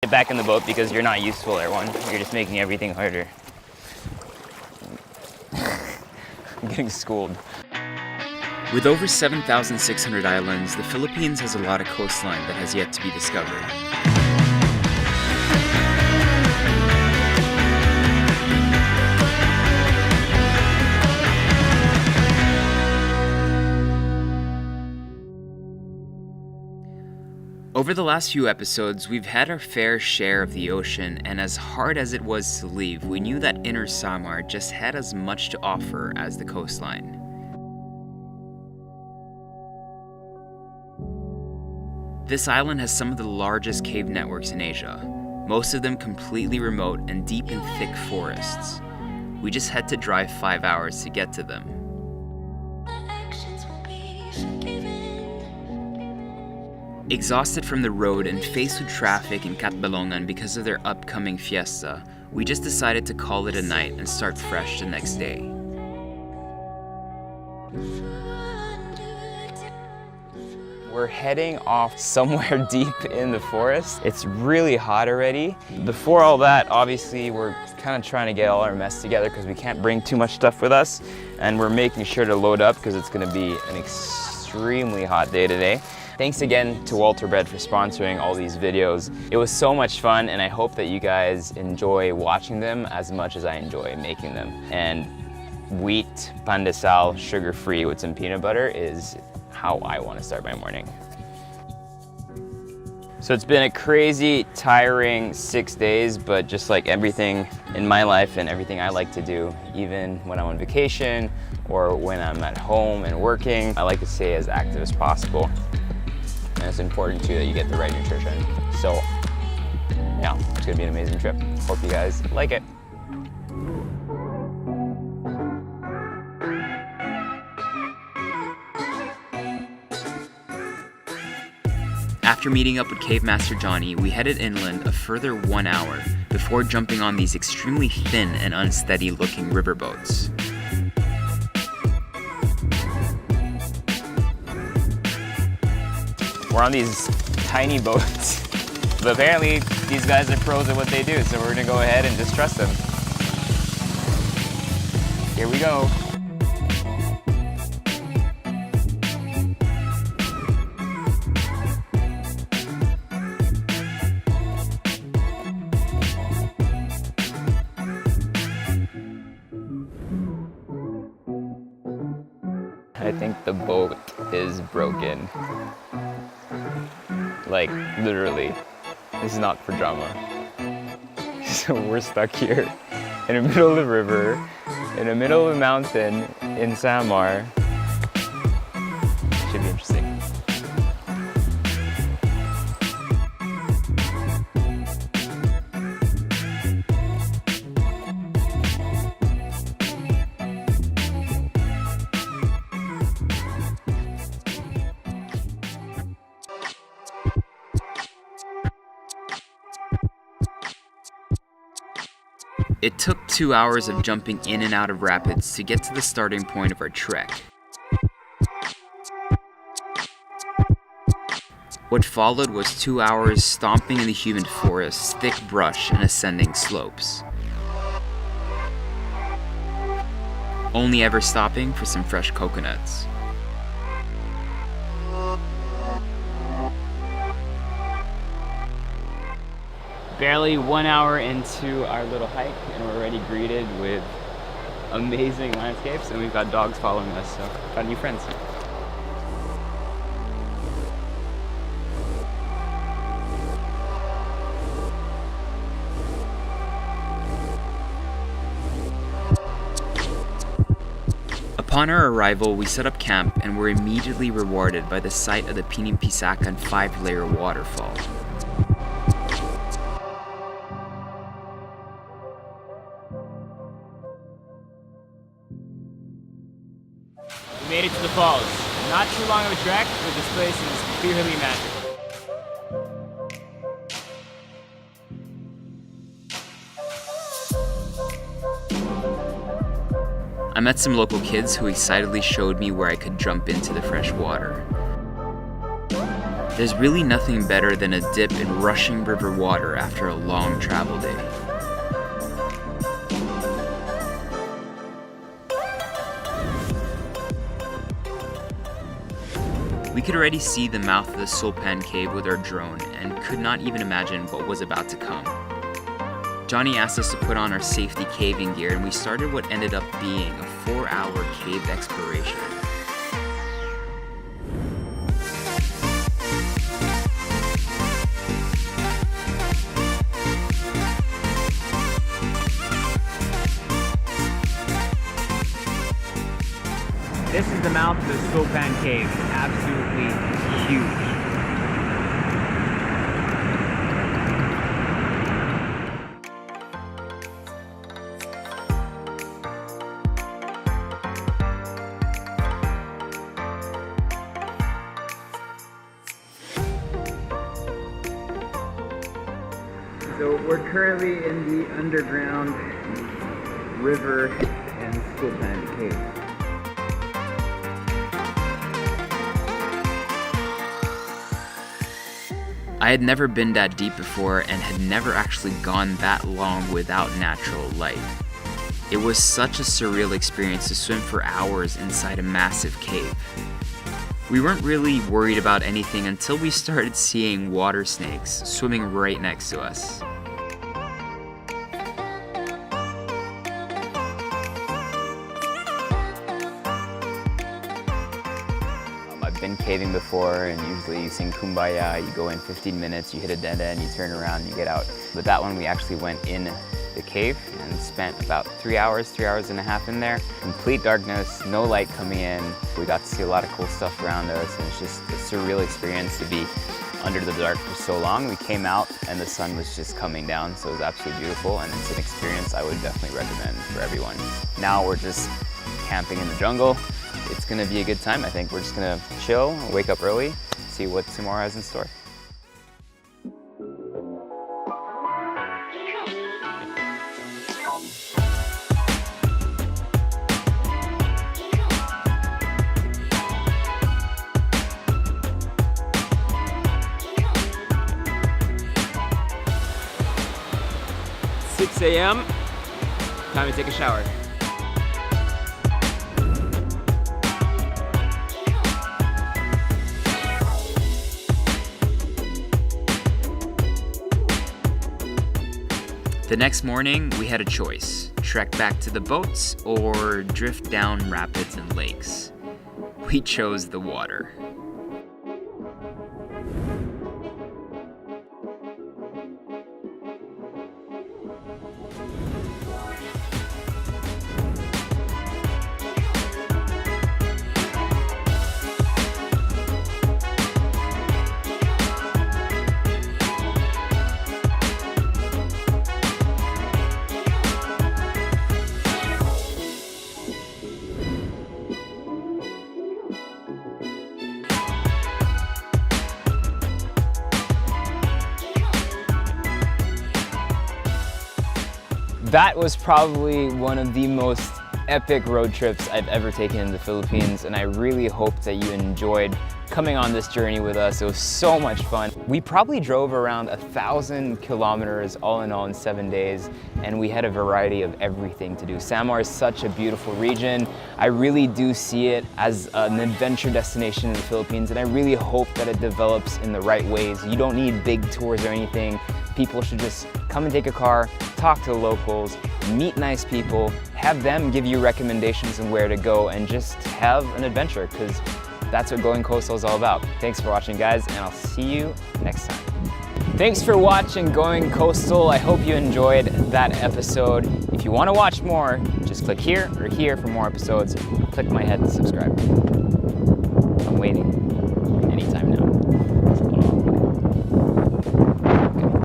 Get back in the boat because you're not useful, Erwan. You're just making everything harder. I'm getting schooled. With over 7,600 islands, the Philippines has a lot of coastline that has yet to be discovered. Over the last few episodes, we've had our fair share of the ocean, and as hard as it was to leave, we knew that inner Samar just had as much to offer as the coastline. This island has some of the largest cave networks in Asia, most of them completely remote and deep in thick forests. We just had to drive 5 hours to get to them. Exhausted from the road and faced with traffic in Catbalongan because of their upcoming fiesta, we just decided to call it a night and start fresh the next day. We're heading off somewhere deep in the forest. It's really hot already. Before all that, obviously, we're kind of trying to get all our mess together because we can't bring too much stuff with us. And we're making sure to load up because it's gonna be an extremely hot day today. Thanks again to Walter Bread for sponsoring all these videos. It was so much fun, and I hope that you guys enjoy watching them as much as I enjoy making them. And wheat pandesal, sugar-free with some peanut butter is how I want to start my morning. So it's been a crazy, tiring 6 days, but just like everything in my life and everything I like to do, even when I'm on vacation or when I'm at home and working, I like to stay as active as possible. And it's important too that you get the right nutrition. So yeah, it's gonna be an amazing trip. Hope you guys like it. After meeting up with Cave Master Johnny, we headed inland a further 1 hour before jumping on these extremely thin and unsteady looking riverboats. We're on these tiny boats, but apparently these guys are pros at what they do, so we're gonna go ahead and just trust them. Here we go. I think the boat is broken. Like, literally. This is not for drama. So we're stuck here in the middle of the river, in the middle of the mountain in Samar. Should be interesting. It took 2 hours of jumping in and out of rapids to get to the starting point of our trek. What followed was 2 hours stomping in the humid forest, thick brush, and ascending slopes. Only ever stopping for some fresh coconuts. Barely 1 hour into our little hike, and we're already greeted with amazing landscapes, and we've got dogs following us, so got new friends. Upon our arrival, we set up camp and were immediately rewarded by the sight of the Pinimpisakan 5-layer waterfall. We made it to the falls. Not too long of a trek, but this place is clearly magical. I met some local kids who excitedly showed me where I could jump into the fresh water. There's really nothing better than a dip in rushing river water after a long travel day. We could already see the mouth of the Sulpan cave with our drone and could not even imagine what was about to come. Johnny asked us to put on our safety caving gear, and we started what ended up being a 4-hour cave exploration. This is the mouth of the Sulpan cave. It's absolutely huge. So we're currently in the underground river and Sulpan cave. I had never been that deep before and had never actually gone that long without natural light. It was such a surreal experience to swim for hours inside a massive cave. We weren't really worried about anything until we started seeing water snakes swimming right next to us. I've been caving before, and usually you sing Kumbaya, you go in 15 minutes, you hit a dead end, you turn around, and you get out. But that one, we actually went in the cave and spent about 3 hours and a half in there. Complete darkness, no light coming in. We got to see a lot of cool stuff around us, and it's just a surreal experience to be under the dark for so long. We came out and the sun was just coming down, so it was absolutely beautiful, and it's an experience I would definitely recommend for everyone. Now we're just camping in the jungle. It's gonna be a good time. I think we're just gonna chill, wake up early, see what tomorrow has in store. A.m. Time to take a shower. The next morning, we had a choice: trek back to the boats or drift down rapids and lakes. We chose the water. That was probably one of the most epic road trips I've ever taken in the Philippines, and I really hope that you enjoyed coming on this journey with us. It was so much fun. We probably drove around 1,000 kilometers all in all in 7 days, and we had a variety of everything to do. Samar is such a beautiful region. I really do see it as an adventure destination in the Philippines, and I really hope that it develops in the right ways. You don't need big tours or anything. People should just come and take a car, talk to the locals, meet nice people, have them give you recommendations on where to go, and just have an adventure, because that's what Going Coastal is all about. Thanks for watching, guys, and I'll see you next time. Thanks for watching Going Coastal. I hope you enjoyed that episode. If you want to watch more, just click here or here for more episodes. Click my head to subscribe.